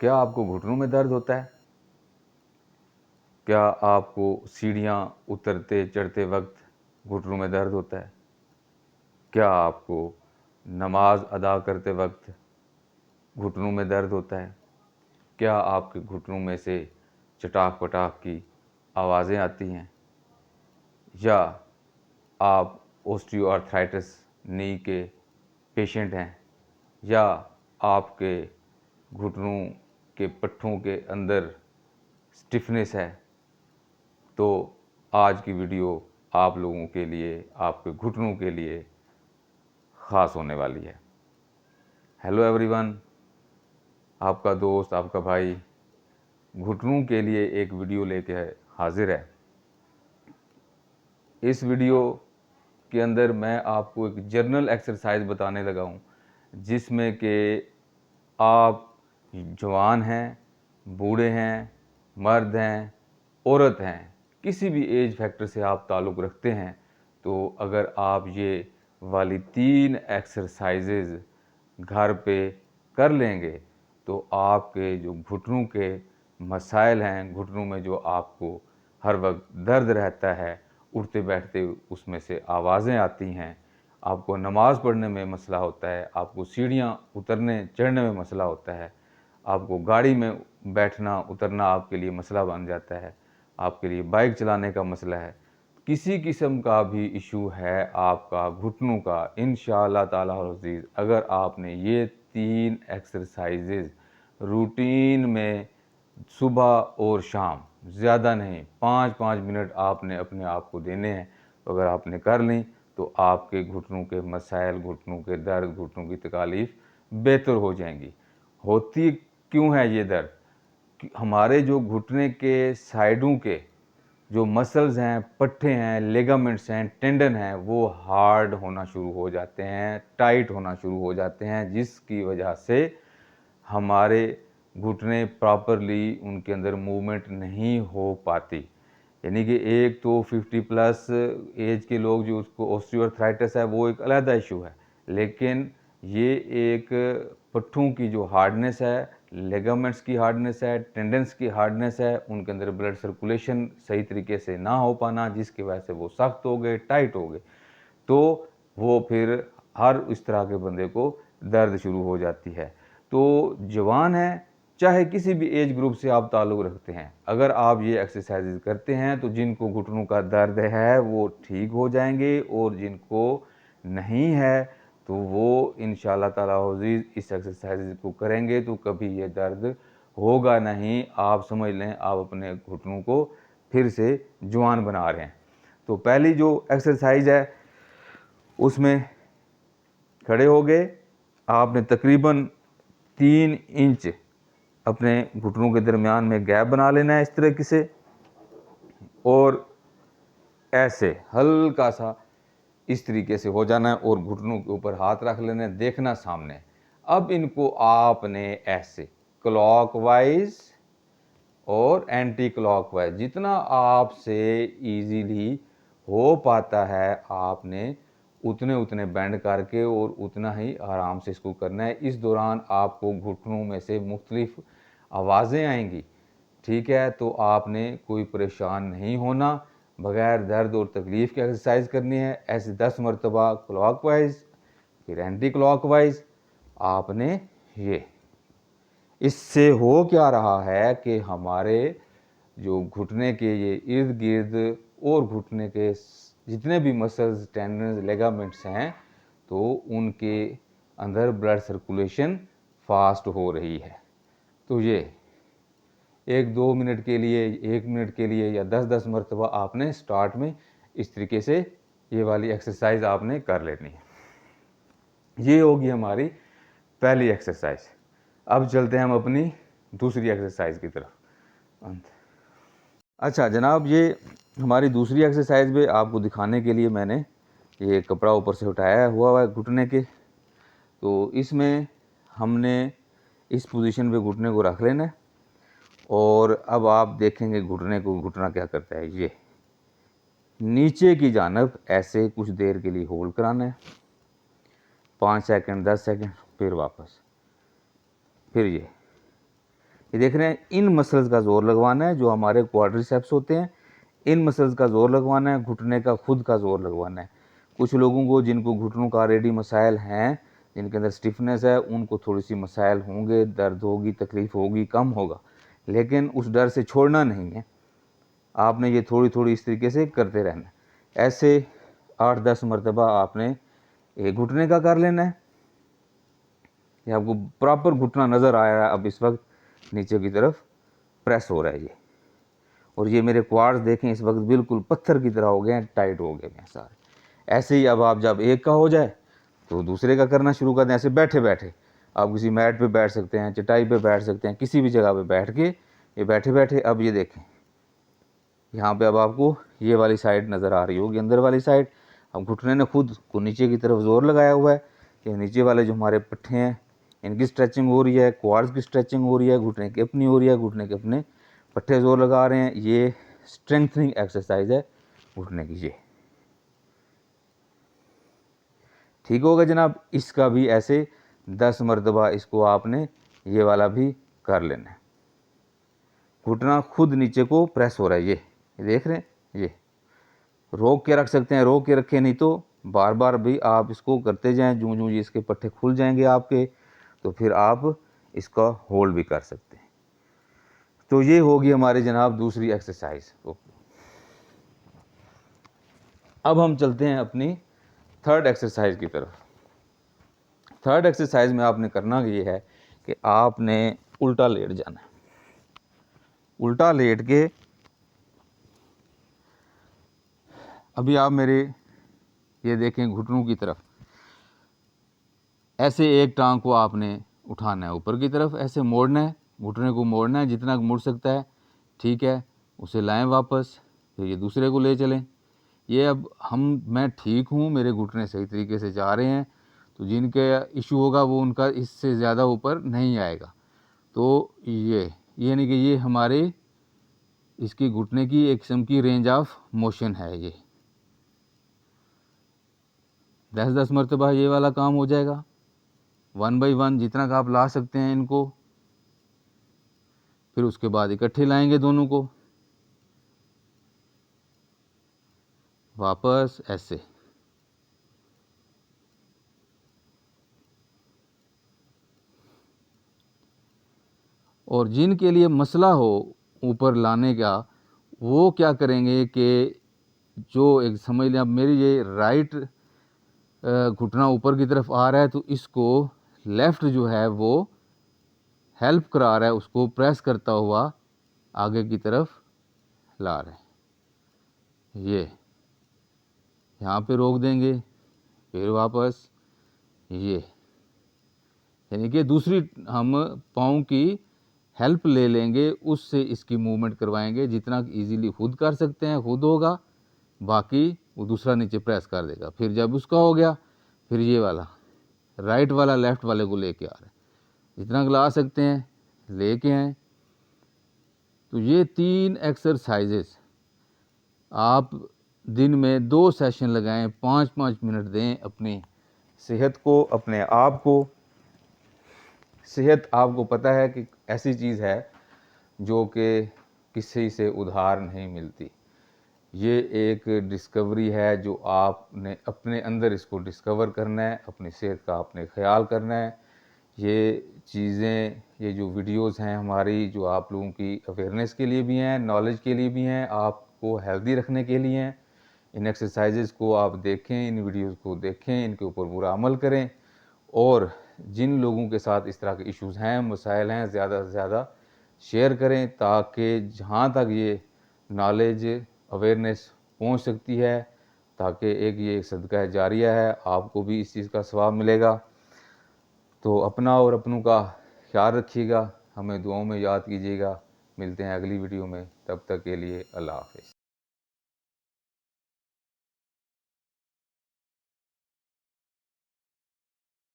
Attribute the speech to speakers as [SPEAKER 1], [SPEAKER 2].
[SPEAKER 1] क्या आपको घुटनों में दर्द होता है? क्या आपको सीढ़ियाँ उतरते चढ़ते वक्त घुटनों में दर्द होता है? क्या आपको नमाज अदा करते वक्त घुटनों में दर्द होता है? क्या आपके घुटनों में से चटाक पटाक की आवाज़ें आती हैं? या आप ओस्टियोआर्थराइटिस नी के पेशेंट हैं? या आपके घुटनों के पट्टों के अंदर स्टिफनेस है? तो आज की वीडियो आप लोगों के लिए, आपके घुटनों के लिए ख़ास होने वाली है। हेलो एवरीवन, आपका दोस्त, आपका भाई घुटनों के लिए एक वीडियो लेके हाजिर है। इस वीडियो के अंदर मैं आपको एक जर्नल एक्सरसाइज बताने लगा हूँ, जिसमें कि आप जवान हैं, बूढ़े हैं, मर्द हैं, औरत हैं, किसी भी एज फैक्टर से आप ताल्लुक़ रखते हैं, तो अगर आप ये वाली 3 एक्सरसाइजेज़ घर पे कर लेंगे तो आपके जो घुटनों के मसाइल हैं, घुटनों में जो आपको हर वक्त दर्द रहता है, उठते बैठते उसमें से आवाज़ें आती हैं, आपको नमाज़ पढ़ने में मसला होता है, आपको सीढ़ियाँ उतरने चढ़ने में मसला होता है, आपको गाड़ी में बैठना उतरना आपके लिए मसला बन जाता है, आपके लिए बाइक चलाने का मसला है, किसी किस्म का भी इशू है आपका घुटनों का, इंशाअल्लाह ताला अज़ीज़ अगर आपने ये 3 एक्सरसाइजेज़ रूटीन में सुबह और शाम, ज़्यादा नहीं, 5-5 मिनट आपने अपने आप को देने हैं, तो अगर आपने कर ली तो आपके घुटनों के मसाइल, घुटनों के दर्द, घुटनों की तकालीफ़ बेहतर हो जाएंगी। होती क्यों है ये दर्द? कि हमारे जो घुटने के साइडों के जो मसल्स हैं, पट्टे हैं, लिगामेंट्स हैं, टेंडन हैं, वो हार्ड होना शुरू हो जाते हैं, टाइट होना शुरू हो जाते हैं, जिसकी वजह से हमारे घुटने प्रॉपरली उनके अंदर मूवमेंट नहीं हो पाती। यानी कि एक तो 50 प्लस एज के लोग जो उसको ऑस्टियोआर्थराइटिस है वो एक अलग इशू है, लेकिन ये एक पट्टों की जो हार्डनेस है, लिगामेंट्स की हार्डनेस है, टेंडेंस की हार्डनेस है, उनके अंदर ब्लड सर्कुलेशन सही तरीके से ना हो पाना, जिसकी वजह से वो सख्त हो गए, टाइट हो गए, तो वो फिर हर इस तरह के बंदे को दर्द शुरू हो जाती है। तो जवान है, चाहे किसी भी एज ग्रुप से आप ताल्लुक़ रखते हैं, अगर आप ये एक्सरसाइजेज करते हैं तो जिनको घुटनों का दर्द है वो ठीक हो जाएंगे, और जिनको नहीं है तो वो इंशाअल्लाह ताला अज़ीज़ इस एक्सरसाइज को करेंगे तो कभी ये दर्द होगा नहीं। आप समझ लें आप अपने घुटनों को फिर से जवान बना रहे हैं। तो पहली जो एक्सरसाइज है उसमें खड़े हो गए, आपने तकरीबन 3 इंच अपने घुटनों के दरमियान में गैप बना लेना है इस तरीके से, और ऐसे हल्का सा इस तरीके से हो जाना है, और घुटनों के ऊपर हाथ रख लेना है, देखना सामने। अब इनको आपने ऐसे क्लॉकवाइज और एंटी क्लॉकवाइज जितना आपसे इजीली हो पाता है आपने उतने उतने बेंड करके और उतना ही आराम से इसको करना है। इस दौरान आपको घुटनों में से मुख्तलिफ आवाज़ें आएंगी, ठीक है? तो आपने कोई परेशान नहीं होना, बग़ैर दर्द और तकलीफ़ की एक्सरसाइज करनी है। ऐसे 10 मरतबा क्लॉकवाइज, फिर एंटी क्लॉकवाइज आपने ये। इससे हो क्या रहा है कि हमारे जो घुटने के ये इर्द गिर्द और घुटने के जितने भी मसल्स, टेंडन्स, लिगामेंट्स हैं, तो उनके अंदर ब्लड सर्कुलेशन फास्ट हो रही है। तो ये 1-2 मिनट के लिए, 1 मिनट के लिए या 10-10 मरतबा आपने स्टार्ट में इस तरीके से ये वाली एक्सरसाइज आपने कर लेनी है। ये होगी हमारी पहली एक्सरसाइज। अब चलते हैं हम अपनी दूसरी एक्सरसाइज की तरफ। अच्छा जनाब, ये हमारी दूसरी एक्सरसाइज में आपको दिखाने के लिए मैंने ये कपड़ा ऊपर से उठाया हुआ है घुटने के। तो इसमें हमने इस पोजीशन पे घुटने को रख लेना है, और अब आप देखेंगे घुटने को, घुटना क्या करता है, ये नीचे की जानब ऐसे कुछ देर के लिए होल्ड कराना है, 5 सेकंड, 10 सेकंड, फिर वापस, फिर ये ये देख रहे हैं, इन मसल्स का जोर लगवाना है जो हमारे क्वाड्रिसेप्स होते हैं, इन मसल्स का जोर लगवाना है, घुटने का खुद का जोर लगवाना है। कुछ लोगों को जिनको घुटनों का ऑलरेडी मसाइल हैं, जिनके अंदर स्टिफनेस है, उनको थोड़ी सी मसाइल होंगे, दर्द होगी, तकलीफ़ होगी, कम होगा, लेकिन उस डर से छोड़ना नहीं है। आपने ये थोड़ी थोड़ी इस तरीके से करते रहना है। ऐसे 8-10 मरतबा आपने एक घुटने का कर लेना है। ये आपको प्रॉपर घुटना नज़र आ रहा है अब इस वक्त नीचे की तरफ प्रेस हो रहा है ये। और ये मेरे क्वाड्स देखें इस वक्त बिल्कुल पत्थर की तरह हो गए हैं, टाइट हो गए हैं सारे। ऐसे ही अब आप जब एक का हो जाए तो दूसरे का करना शुरू कर दें। ऐसे बैठे बैठे आप किसी मैट पे बैठ सकते हैं, चटाई पे बैठ सकते हैं, किसी भी जगह पे बैठ के ये बैठे बैठे अब ये देखें, यहाँ पे अब आपको ये वाली साइड नज़र आ रही होगी, अंदर वाली साइड। अब घुटने ने खुद को नीचे की तरफ जोर लगाया हुआ है। ये नीचे वाले जो हमारे पट्टे हैं इनकी स्ट्रेचिंग हो रही है, क्वाड्स की स्ट्रेचिंग हो रही है, घुटने की अपनी हो रही है, घुटने के अपने पट्टे जोर लगा रहे हैं। ये स्ट्रेंथनिंग एक्सरसाइज है घुटने की। ये ठीक होगा जनाब। इसका भी ऐसे 10 मरतबा इसको आपने ये वाला भी कर लेना है। घुटना खुद नीचे को प्रेस हो रहा है, ये देख रहे हैं। ये रोक के रख सकते हैं, रोक के रखें, नहीं तो बार बार भी आप इसको करते जाएं। जूं जूं इसके पट्टे खुल जाएंगे आपके, तो फिर आप इसका होल्ड भी कर सकते हैं। तो ये होगी हमारे जनाब दूसरी एक्सरसाइज। अब हम चलते हैं अपनी थर्ड एक्सरसाइज की तरफ। थर्ड एक्सरसाइज में आपने करना ये है कि आपने उल्टा लेट जाना है। उल्टा लेट के अभी आप मेरे ये देखें घुटनों की तरफ, ऐसे एक टांग को आपने उठाना है ऊपर की तरफ, ऐसे मोड़ना है, घुटने को मोड़ना है जितना मुड़ सकता है, ठीक है। उसे लाएं वापस, फिर ये दूसरे को ले चलें। ये अब मैं ठीक हूँ, मेरे घुटने सही तरीके से जा रहे हैं, तो जिनके इशू होगा वो उनका इससे ज़्यादा ऊपर नहीं आएगा। तो ये नहीं कि ये हमारे इसकी घुटने की एक किस्म की रेंज ऑफ मोशन है। ये 10-10 मरतबा ये वाला काम हो जाएगा। 1 बाई 1 जितना का आप ला सकते हैं इनको। फिर उसके बाद इकट्ठे लाएंगे दोनों को वापस ऐसे। और जिनके लिए मसला हो ऊपर लाने का, वो क्या करेंगे कि जो एक समझ लें, अब मेरी ये राइट घुटना ऊपर की तरफ आ रहा है, तो इसको लेफ़्ट जो है वो हेल्प करा रहा है, उसको प्रेस करता हुआ आगे की तरफ ला रहा है। ये यहाँ पे रोक देंगे, फिर वापस ये, यानी कि दूसरी हम पाँव की हेल्प ले लेंगे, उससे इसकी मूवमेंट करवाएंगे। जितना इजीली खुद कर सकते हैं खुद होगा, बाकी वो दूसरा नीचे प्रेस कर देगा। फिर जब उसका हो गया, फिर ये वाला राइट वाला लेफ़्ट वाले को लेके आ रहा है, जितना ला सकते हैं लेके आए। तो ये 3 एक्सरसाइजेस आप दिन में 2 सेशन लगाएं, 5-5 मिनट दें अपनी सेहत को, अपने आप को। सेहत आपको पता है कि ऐसी चीज़ है जो कि किसी से उधार नहीं मिलती। ये एक डिस्कवरी है जो आपने अपने अंदर इसको डिस्कवर करना है, अपनी सेहत का आपने ख्याल करना है। ये चीज़ें, ये जो वीडियोस हैं हमारी, जो आप लोगों की अवेयरनेस के लिए भी हैं, नॉलेज के लिए भी हैं, आपको हेल्दी रखने के लिए हैं। इन एक्सरसाइजेज़ को आप देखें, इन वीडियोस को देखें, इनके ऊपर पूरा अमल करें। और जिन लोगों के साथ इस तरह के इश्यूज़ हैं, मसाइल हैं, ज़्यादा से ज़्यादा शेयर करें, ताकि जहाँ तक ये नॉलेज अवेयरनेस पहुँच सकती है, ताकि एक ये सदका जारिया है, आपको भी इस चीज़ का सवाब मिलेगा। तो अपना और अपनों का ख्याल रखिएगा, हमें दुआओं में याद कीजिएगा। मिलते हैं अगली वीडियो में, तब तक के लिए अल्लाह हाफ़िज़।